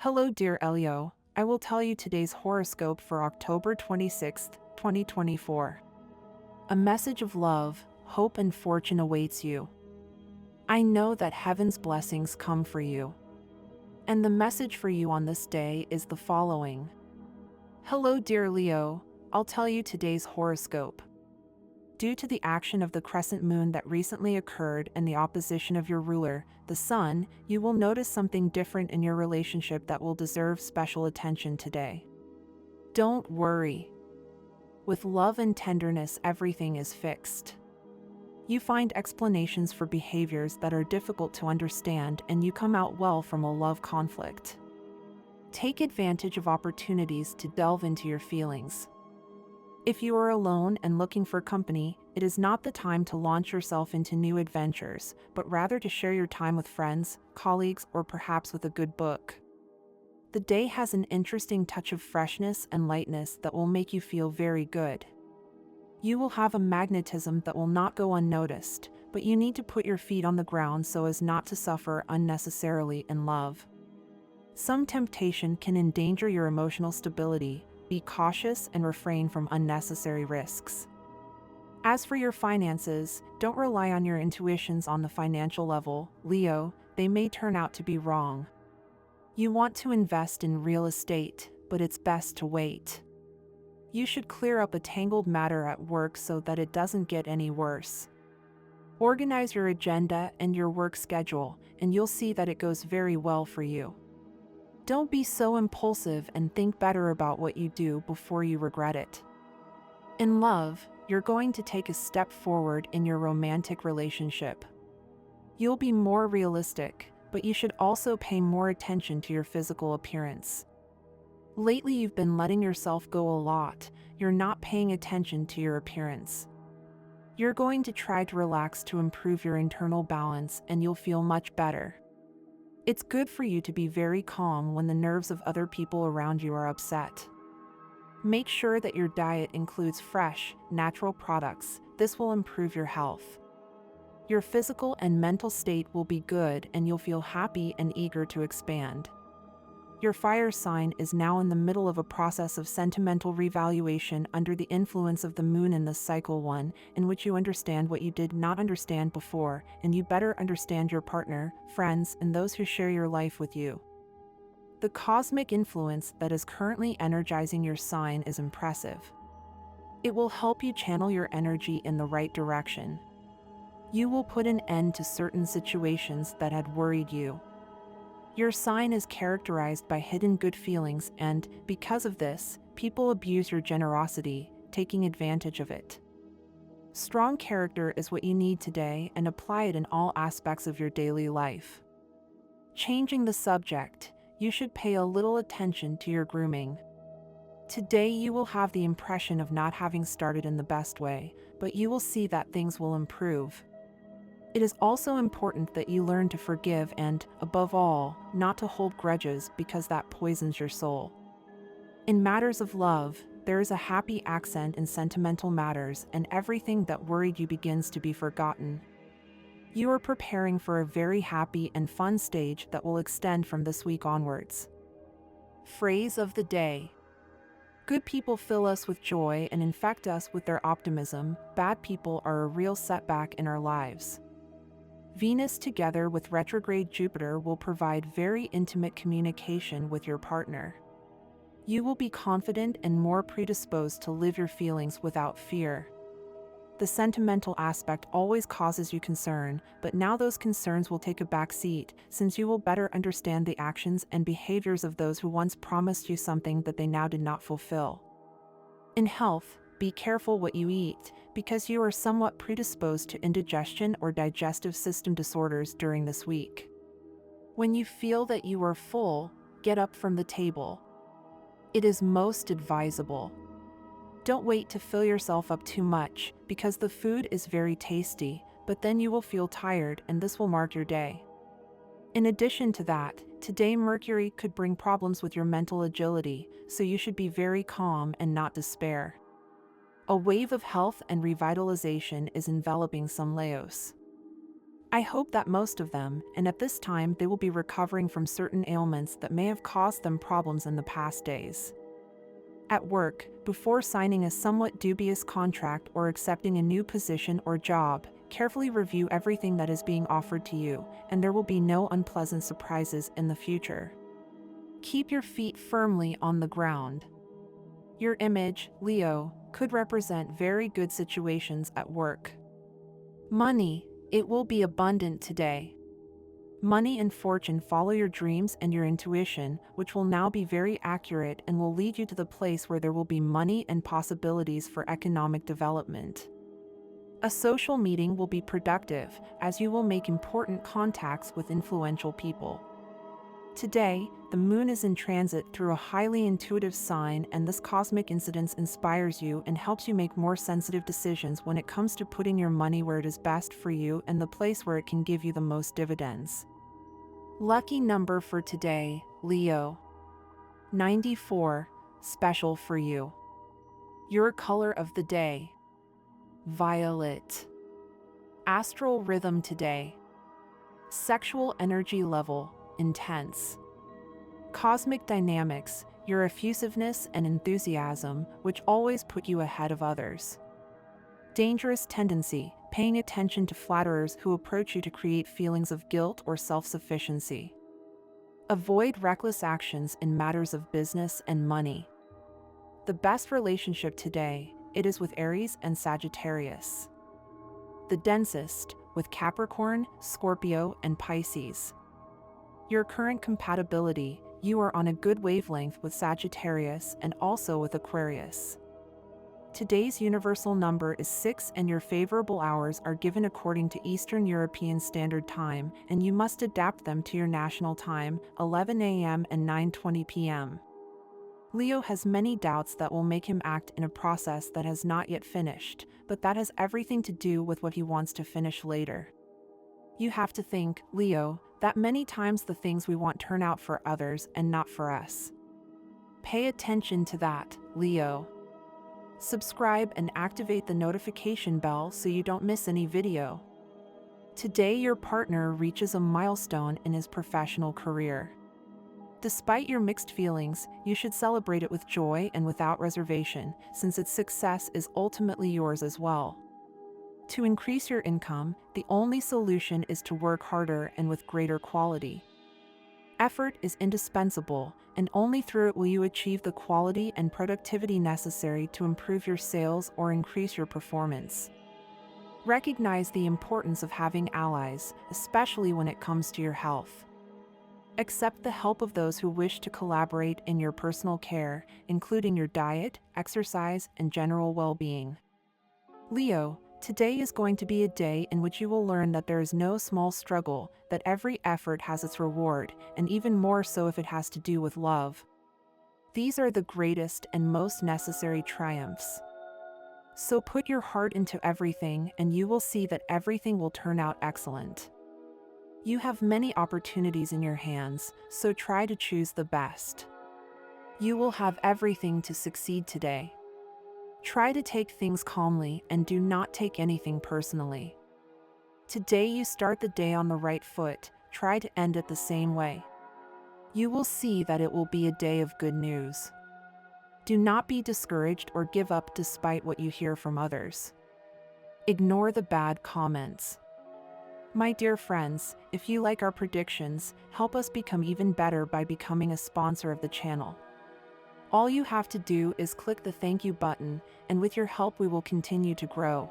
Hello, dear Leo. I will tell you today's horoscope for October 26th, 2024. A message of love, hope, and fortune awaits you. I know that heaven's blessings come for you. And the message for you on this day is the following. Hello, dear Leo. I'll tell you today's horoscope. Due to the action of the crescent moon that recently occurred and the opposition of your ruler, the sun, you will notice something different in your relationship that will deserve special attention today. Don't worry. With love and tenderness, everything is fixed. You find explanations for behaviors that are difficult to understand, and you come out well from a love conflict. Take advantage of opportunities to delve into your feelings. If you are alone and looking for company, it is not the time to launch yourself into new adventures, but rather to share your time with friends, colleagues, or perhaps with a good book. The day has an interesting touch of freshness and lightness that will make you feel very good. You will have a magnetism that will not go unnoticed, but you need to put your feet on the ground so as not to suffer unnecessarily in love. Some temptation can endanger your emotional stability. Be cautious and refrain from unnecessary risks. As for your finances, don't rely on your intuitions on the financial level, Leo. They may turn out to be wrong. You want to invest in real estate, but it's best to wait. You should clear up a tangled matter at work so that it doesn't get any worse. Organize your agenda and your work schedule, and you'll see that it goes very well for you. Don't be so impulsive and think better about what you do before you regret it. In love, you're going to take a step forward in your romantic relationship. You'll be more realistic, but you should also pay more attention to your physical appearance. Lately, you've been letting yourself go a lot. You're not paying attention to your appearance. You're going to try to relax to improve your internal balance, and you'll feel much better. It's good for you to be very calm when the nerves of other people around you are upset. Make sure that your diet includes fresh, natural products. This will improve your health. Your physical and mental state will be good, and you'll feel happy and eager to expand. Your fire sign is now in the middle of a process of sentimental revaluation under the influence of the moon in the cycle 1, in which you understand what you did not understand before, and you better understand your partner, friends, and those who share your life with you. The cosmic influence that is currently energizing your sign is impressive. It will help you channel your energy in the right direction. You will put an end to certain situations that had worried you. Your sign is characterized by hidden good feelings, and, because of this, people abuse your generosity, taking advantage of it. Strong character is what you need today, and apply it in all aspects of your daily life. Changing the subject, you should pay a little attention to your grooming. Today you will have the impression of not having started in the best way, but you will see that things will improve. It is also important that you learn to forgive and, above all, not to hold grudges because that poisons your soul. In matters of love, there is a happy accent in sentimental matters, and everything that worried you begins to be forgotten. You are preparing for a very happy and fun stage that will extend from this week onwards. Phrase of the day. Good people fill us with joy and infect us with their optimism. Bad people are a real setback in our lives. Venus together with retrograde Jupiter will provide very intimate communication with your partner. You will be confident and more predisposed to live your feelings without fear. The sentimental aspect always causes you concern, but now those concerns will take a back seat, since you will better understand the actions and behaviors of those who once promised you something that they now did not fulfill. In health, be careful what you eat, because you are somewhat predisposed to indigestion or digestive system disorders during this week. When you feel that you are full, get up from the table. It is most advisable. Don't wait to fill yourself up too much, because the food is very tasty, but then you will feel tired and this will mark your day. In addition to that, today Mercury could bring problems with your mental agility, so you should be very calm and not despair. A wave of health and revitalization is enveloping some Leos. I hope that most of them, and at this time they will be recovering from certain ailments that may have caused them problems in the past days. At work, before signing a somewhat dubious contract or accepting a new position or job, carefully review everything that is being offered to you, and there will be no unpleasant surprises in the future. Keep your feet firmly on the ground. Your image, Leo, could represent very good situations at work. Money, it will be abundant today. Money and fortune follow your dreams and your intuition, which will now be very accurate and will lead you to the place where there will be money and possibilities for economic development. A social meeting will be productive, as you will make important contacts with influential people. Today, the moon is in transit through a highly intuitive sign, and this cosmic incidence inspires you and helps you make more sensitive decisions when it comes to putting your money where it is best for you and the place where it can give you the most dividends. Lucky number for today, Leo. 94, special for you. Your color of the day, violet. Astral rhythm today. Sexual energy level, intense. Cosmic dynamics, your effusiveness and enthusiasm, which always put you ahead of others. Dangerous tendency, paying attention to flatterers who approach you to create feelings of guilt or self-sufficiency. Avoid reckless actions in matters of business and money. The best relationship today, it is with Aries and Sagittarius. The densest, with Capricorn, Scorpio, and Pisces. Your current compatibility, you are on a good wavelength with Sagittarius and also with Aquarius. Today's universal number is 6 and your favorable hours are given according to Eastern European Standard Time, and you must adapt them to your national time, 11 a.m. and 9:20 p.m. Leo has many doubts that will make him act in a process that has not yet finished, but that has everything to do with what he wants to finish later. You have to think, Leo, that many times the things we want turn out for others and not for us. Pay attention to that, Leo. Subscribe and activate the notification bell so you don't miss any video. Today your partner reaches a milestone in his professional career. Despite your mixed feelings, you should celebrate it with joy and without reservation, since its success is ultimately yours as well. To increase your income, the only solution is to work harder and with greater quality. Effort is indispensable, and only through it will you achieve the quality and productivity necessary to improve your sales or increase your performance. Recognize the importance of having allies, especially when it comes to your health. Accept the help of those who wish to collaborate in your personal care, including your diet, exercise, and general well-being. Leo, today is going to be a day in which you will learn that there is no small struggle, that every effort has its reward, and even more so if it has to do with love. These are the greatest and most necessary triumphs. So put your heart into everything and you will see that everything will turn out excellent. You have many opportunities in your hands, so try to choose the best. You will have everything to succeed today. Try to take things calmly and do not take anything personally. Today you start the day on the right foot, try to end it the same way. You will see that it will be a day of good news. Do not be discouraged or give up despite what you hear from others. Ignore the bad comments. My dear friends, if you like our predictions, help us become even better by becoming a sponsor of the channel. All you have to do is click the thank you button, and with your help we will continue to grow.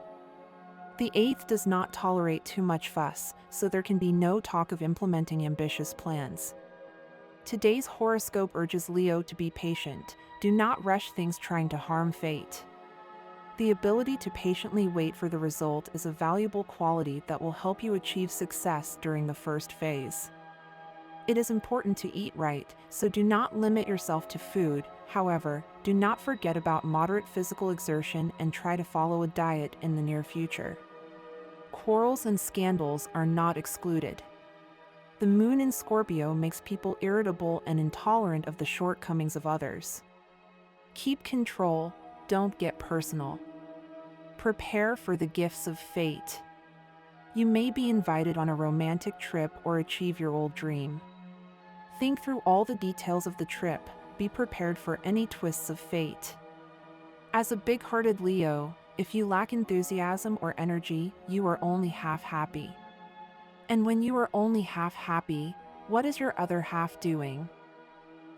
The 8th does not tolerate too much fuss, so there can be no talk of implementing ambitious plans. Today's horoscope urges Leo to be patient. Do not rush things trying to harm fate. The ability to patiently wait for the result is a valuable quality that will help you achieve success during the first phase. It is important to eat right, so do not limit yourself to food. However, do not forget about moderate physical exertion and try to follow a diet in the near future. Quarrels and scandals are not excluded. The moon in Scorpio makes people irritable and intolerant of the shortcomings of others. Keep control, don't get personal. Prepare for the gifts of fate. You may be invited on a romantic trip or achieve your old dream. Think through all the details of the trip, be prepared for any twists of fate. As a big-hearted Leo, if you lack enthusiasm or energy, you are only half happy. And when you are only half happy, what is your other half doing?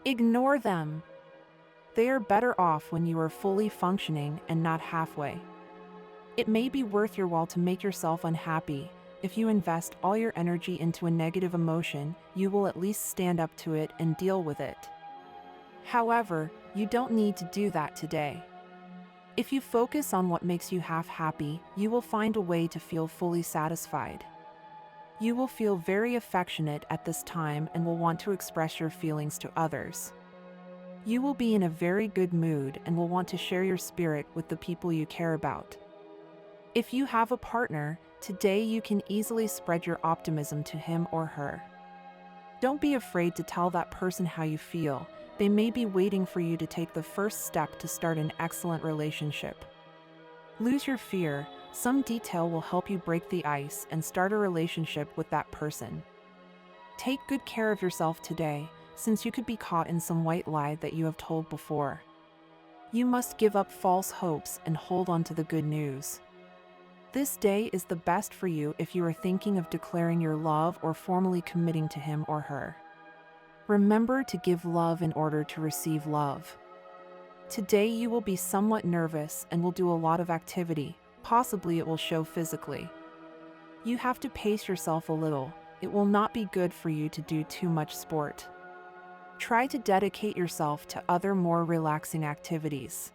Ignore them. They are better off when you are fully functioning and not halfway. It may be worth your while to make yourself unhappy. If you invest all your energy into a negative emotion, you will at least stand up to it and deal with it. However, you don't need to do that today. If you focus on what makes you half happy, you will find a way to feel fully satisfied. You will feel very affectionate at this time and will want to express your feelings to others. You will be in a very good mood and will want to share your spirit with the people you care about. If you have a partner, today you can easily spread your optimism to him or her. Don't be afraid to tell that person how you feel. They may be waiting for you to take the first step to start an excellent relationship. Lose your fear. Some detail will help you break the ice and start a relationship with that person. Take good care of yourself today, since you could be caught in some white lie that you have told before. You must give up false hopes and hold on to the good news. This day is the best for you if you are thinking of declaring your love or formally committing to him or her. Remember to give love in order to receive love. Today you will be somewhat nervous and will do a lot of activity. Possibly it will show physically. You have to pace yourself a little. It will not be good for you to do too much sport. Try to dedicate yourself to other more relaxing activities.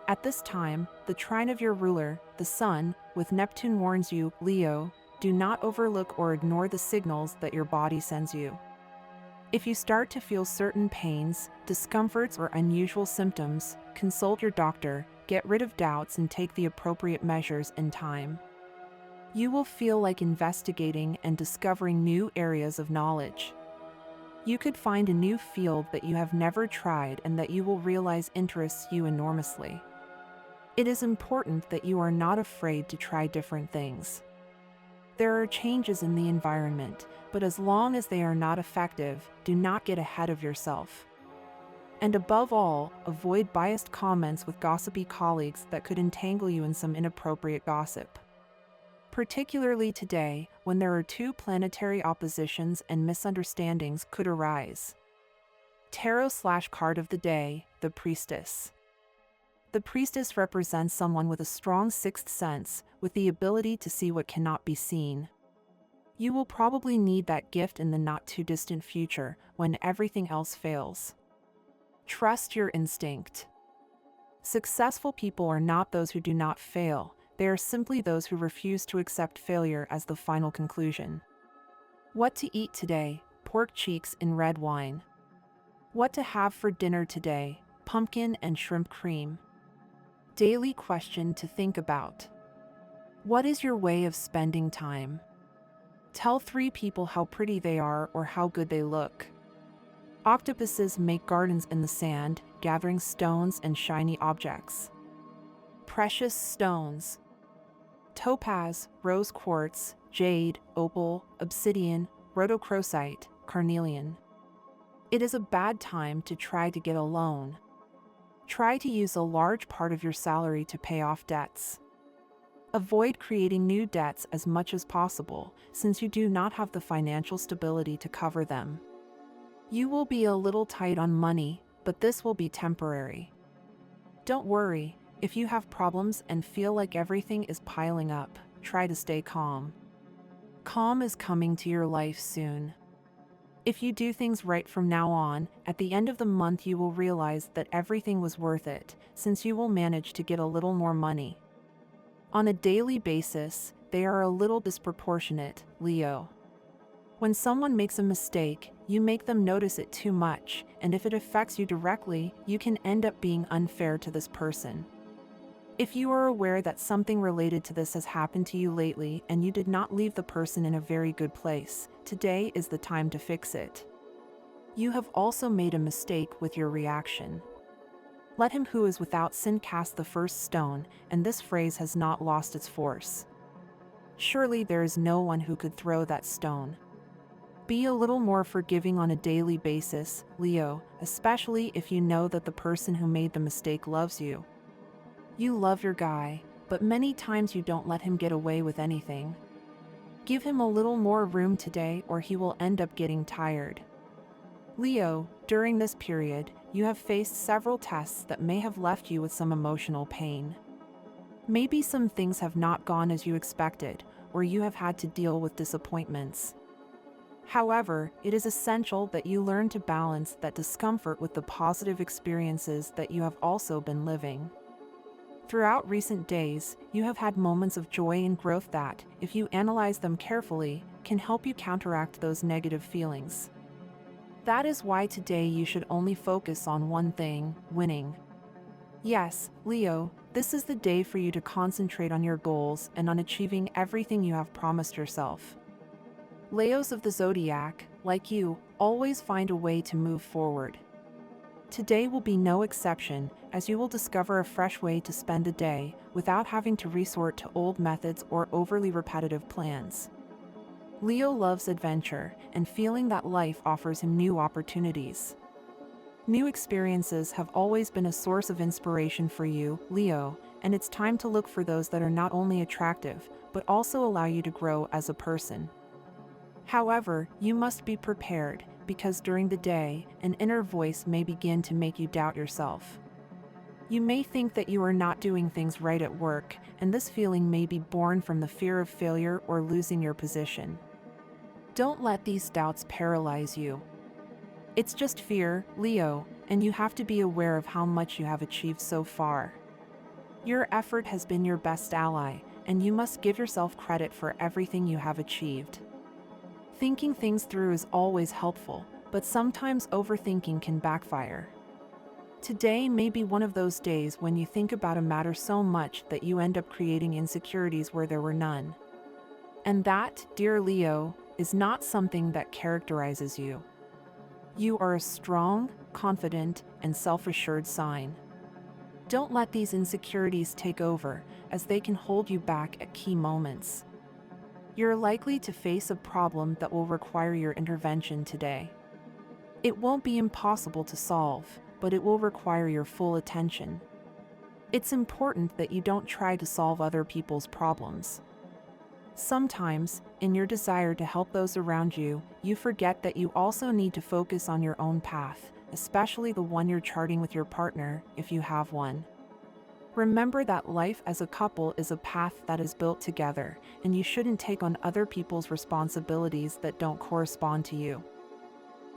At this time, the trine of your ruler, the Sun, with Neptune warns you, Leo, do not overlook or ignore the signals that your body sends you. If you start to feel certain pains, discomforts, or unusual symptoms, consult your doctor, get rid of doubts, and take the appropriate measures in time. You will feel like investigating and discovering new areas of knowledge. You could find a new field that you have never tried and that you will realize interests you enormously. It is important that you are not afraid to try different things. There are changes in the environment, but as long as they are not effective, do not get ahead of yourself. And above all, avoid biased comments with gossipy colleagues that could entangle you in some inappropriate gossip. Particularly today, when there are two planetary oppositions and misunderstandings could arise. Tarot/card of the day, the Priestess. The Priestess represents someone with a strong sixth sense, with the ability to see what cannot be seen. You will probably need that gift in the not-too-distant future, when everything else fails. Trust your instinct. Successful people are not those who do not fail, they are simply those who refuse to accept failure as the final conclusion. What to eat today? Pork cheeks in red wine. What to have for dinner today? Pumpkin and shrimp cream. Daily question to think about. What is your way of spending time? Tell 3 people how pretty they are or how good they look. Octopuses make gardens in the sand, gathering stones and shiny objects. Precious stones. Topaz, rose quartz, jade, opal, obsidian, rhodochrosite, carnelian. It is a bad time to try to get a loan. Try to use a large part of your salary to pay off debts. Avoid creating new debts as much as possible, since you do not have the financial stability to cover them. You will be a little tight on money, but this will be temporary. Don't worry, if you have problems and feel like everything is piling up, try to stay calm. Calm is coming to your life soon. If you do things right from now on, at the end of the month you will realize that everything was worth it, since you will manage to get a little more money. On a daily basis, they are a little disproportionate, Leo. When someone makes a mistake, you make them notice it too much, and if it affects you directly, you can end up being unfair to this person. If you are aware that something related to this has happened to you lately and you did not leave the person in a very good place, today is the time to fix it. You have also made a mistake with your reaction. Let him who is without sin cast the first stone, and this phrase has not lost its force. surely there is no one who could throw that stone. Be a little more forgiving on a daily basis, Leo, especially if you know that the person who made the mistake loves you. You love your guy, but many times you don't let him get away with anything. Give him a little more room today or he will end up getting tired. Leo, during this period, you have faced several tests that may have left you with some emotional pain. Maybe some things have not gone as you expected, or you have had to deal with disappointments. However, it is essential that you learn to balance that discomfort with the positive experiences that you have also been living. Throughout recent days, you have had moments of joy and growth that, if you analyze them carefully, can help you counteract those negative feelings. That is why today you should only focus on one thing: winning. Yes, Leo, this is the day for you to concentrate on your goals and on achieving everything you have promised yourself. Leos of the zodiac, like you, always find a way to move forward. Today will be no exception, as you will discover a fresh way to spend a day without having to resort to old methods or overly repetitive plans. Leo loves adventure and feeling that life offers him new opportunities. New experiences have always been a source of inspiration for you, Leo, and it's time to look for those that are not only attractive, but also allow you to grow as a person. However, you must be prepared, because during the day, an inner voice may begin to make you doubt yourself. You may think that you are not doing things right at work, and this feeling may be born from the fear of failure or losing your position. Don't let these doubts paralyze you. It's just fear, Leo, and you have to be aware of how much you have achieved so far. Your effort has been your best ally, and you must give yourself credit for everything you have achieved. Thinking things through is always helpful, but sometimes overthinking can backfire. Today may be one of those days when you think about a matter so much that you end up creating insecurities where there were none. And that, dear Leo, is not something that characterizes you. You are a strong, confident, and self-assured sign. Don't let these insecurities take over, as they can hold you back at key moments. You're likely to face a problem that will require your intervention today. It won't be impossible to solve, but it will require your full attention. It's important that you don't try to solve other people's problems. Sometimes, in your desire to help those around you, you forget that you also need to focus on your own path, especially the one you're charting with your partner, if you have one. Remember that life as a couple is a path that is built together, and you shouldn't take on other people's responsibilities that don't correspond to you.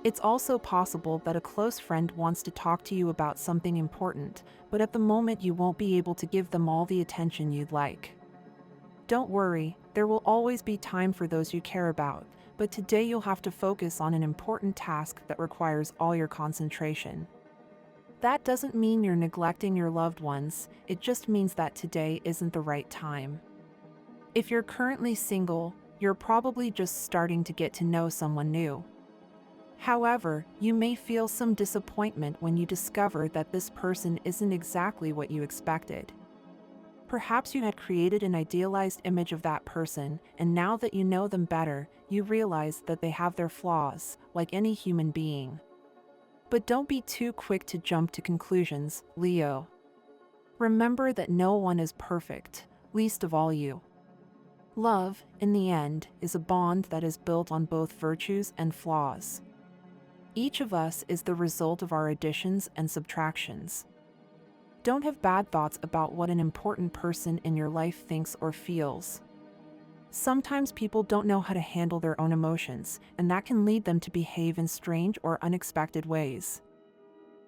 It's also possible that a close friend wants to talk to you about something important, but at the moment you won't be able to give them all the attention you'd like. Don't worry, there will always be time for those you care about, but today you'll have to focus on an important task that requires all your concentration. That doesn't mean you're neglecting your loved ones, it just means that today isn't the right time. If you're currently single, you're probably just starting to get to know someone new. However, you may feel some disappointment when you discover that this person isn't exactly what you expected. Perhaps you had created an idealized image of that person, and now that you know them better, you realize that they have their flaws, like any human being. But don't be too quick to jump to conclusions, Leo. Remember that no one is perfect, least of all you. Love, in the end, is a bond that is built on both virtues and flaws. Each of us is the result of our additions and subtractions. Don't have bad thoughts about what an important person in your life thinks or feels. Sometimes people don't know how to handle their own emotions, and that can lead them to behave in strange or unexpected ways.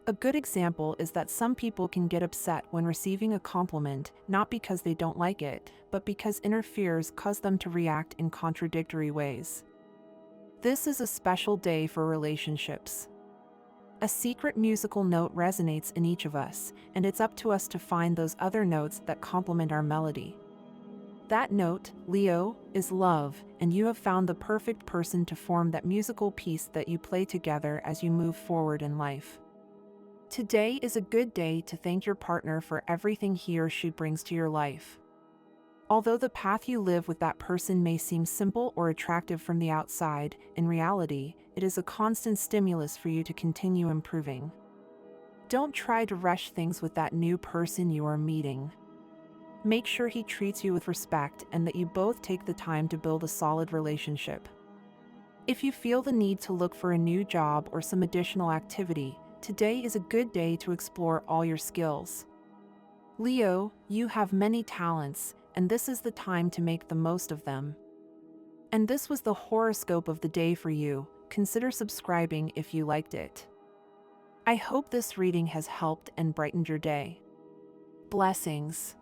A good example is that some people can get upset when receiving a compliment, not because they don't like it, but because inner fears cause them to react in contradictory ways. This is a special day for relationships. A secret musical note resonates in each of us, and it's up to us to find those other notes that complement our melody. That note, Leo, is love, and you have found the perfect person to form that musical piece that you play together as you move forward in life. Today is a good day to thank your partner for everything he or she brings to your life. Although the path you live with that person may seem simple or attractive from the outside, in reality, it is a constant stimulus for you to continue improving. Don't try to rush things with that new person you are meeting. Make sure he treats you with respect and that you both take the time to build a solid relationship. If you feel the need to look for a new job or some additional activity, today is a good day to explore all your skills. Leo, you have many talents, and this is the time to make the most of them. And this was the horoscope of the day for you. Consider subscribing if you liked it. I hope this reading has helped and brightened your day. Blessings.